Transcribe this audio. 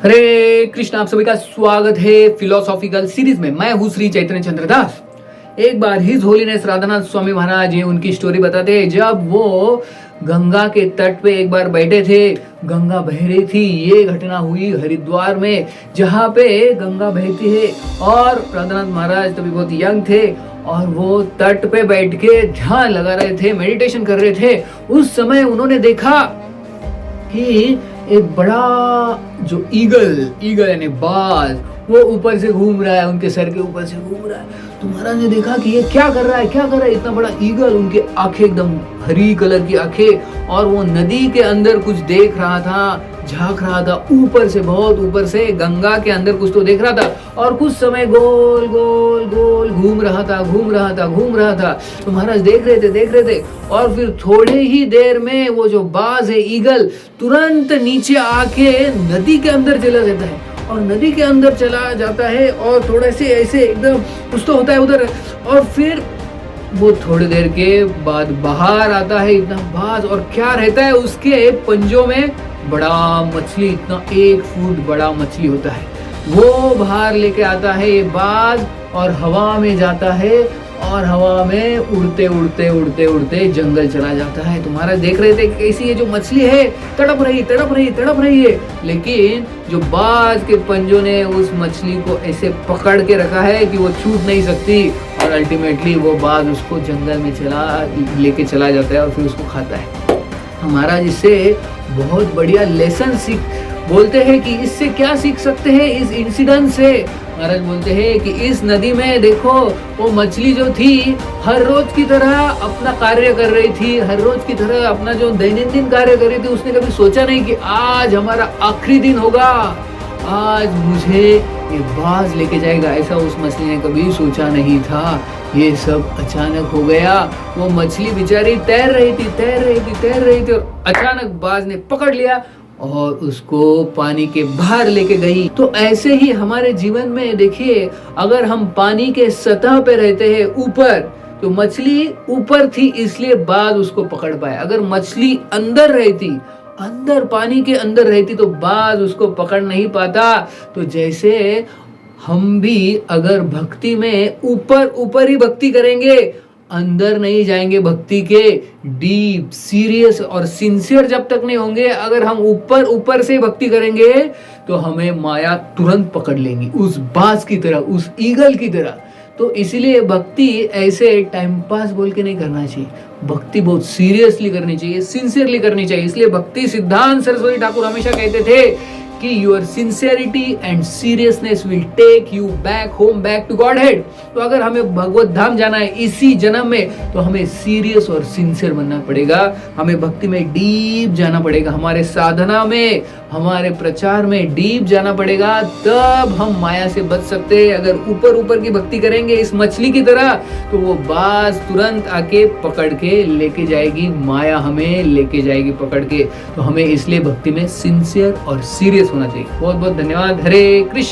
हरे कृष्ण। आप सभी का स्वागत है फिलोसॉफिकल सीरीज में। मैं हूँ श्री चैतन्य चंद्रदास। एक बार हिज होलीनेस राधानाथ स्वामी महाराज ये उनकी स्टोरी बताते हैं। जब वो गंगा के तट पे एक बार बैठे थे, गंगा बह रही थी। ये घटना हुई हरिद्वार में, जहाँ पे गंगा बहती है। और राधानाथ महाराज तभी बहुत यंग थे और वो तट पे बैठ के ध्यान लगा रहे थे, मेडिटेशन कर रहे थे। उस समय उन्होंने देखा कि एक बड़ा जो ईगल यानी बाज वो ऊपर से घूम रहा है, उनके सर के ऊपर से घूम रहा है। तो महाराज ने देखा कि ये क्या कर रहा है इतना बड़ा ईगल। उनके आंखें एकदम हरी कलर की आंखें, और वो नदी के अंदर कुछ देख रहा था, झांक रहा था ऊपर से, बहुत ऊपर से गंगा के अंदर कुछ तो देख रहा था। और कुछ समय गोल गोल गोल घूम रहा था। तो महाराज देख रहे थे और फिर थोड़े ही देर में वो जो बाज है, ईगल, तुरंत नीचे आके नदी के अंदर चला जाता है। और नदी के अंदर चला जाता है और थोड़े से ऐसे एकदम कुछ तो होता है उधर। और फिर वो थोड़ी देर के बाद बाहर आता है, इतना बाज, और क्या रहता है उसके पंजों में? बड़ा मछली, इतना 1 फुट बड़ा मछली होता है। वो बाहर लेके आता है ये बाज, और हवा में जाता है, और हवा में उड़ते जंगल चला जाता है। तुम्हारा देख रहे थे कैसी ये जो मछली है तड़प रही है, लेकिन जो बाज के पंजों ने उस मछली को ऐसे पकड़ के रखा है कि वो छूट नहीं सकती। और अल्टीमेटली वो बाज उसको जंगल में लेके चला जाता है और फिर उसको खाता है। हमारा जिससे बहुत बढ़िया लेसन बोलते हैं कि इससे क्या सीख सकते हैं इस इंसिडेंट से। महाराज बोलते हैं कि इस नदी में देखो, वो मछली जो थी हर रोज की तरह अपना कार्य कर रही थी, हर रोज की तरह अपना जो दैनंदिन कार्य कर रही थी। उसने कभी सोचा नहीं कि आज हमारा आखिरी दिन होगा, आज मुझे ये बाज लेके जाएगा। ऐसा उस मछली ने कभी सोचा नहीं था। ये सब अचानक हो गया। वो मछली बेचारी तैर रही थी और अचानक बाज ने पकड़ लिया और उसको पानी के बाहर लेके गई। तो ऐसे ही हमारे जीवन में देखिए, अगर हम पानी के सतह पे रहते हैं ऊपर, तो मछली ऊपर थी इसलिए बाज उसको पकड़ पाया। अगर मछली अंदर रहती, अंदर पानी के अंदर रहती, तो बाज उसको पकड़ नहीं पाता। तो जैसे हम भी अगर भक्ति में ऊपर ही भक्ति करेंगे, अंदर नहीं जाएंगे भक्ति के, डीप सीरियस और सिंसियर जब तक नहीं होंगे, अगर हम ऊपर से भक्ति करेंगे तो हमें माया तुरंत पकड़ लेंगी, उस बाज की तरह, उस ईगल की तरह। तो इसीलिए भक्ति ऐसे टाइम पास बोल के नहीं करना चाहिए। भक्ति बहुत सीरियसली करनी चाहिए, सिंसियरली करनी चाहिए। इसलिए भक्ति सिद्धांत सरस्वती ठाकुर हमेशा कहते थे कि your sincerity and seriousness will take you back home, back to Godhead. तो अगर हमें भगवत धाम जाना है इसी जन्म में, तो हमें सीरियस और सिंसियर बनना पड़ेगा। हमें भक्ति में डीप जाना पड़ेगा, हमारे साधना में, हमारे प्रचार में डीप जाना पड़ेगा। तब हम माया से बच सकते हैं। अगर ऊपर की भक्ति करेंगे इस मछली की तरह, तो वो बाज तुरंत आके पकड़ के लेके जाएगी, माया हमें लेके जाएगी पकड़ के। तो हमें इसलिए भक्ति में सिंसियर और सीरियस होना चाहिए। बहुत बहुत धन्यवाद। हरे कृष्ण।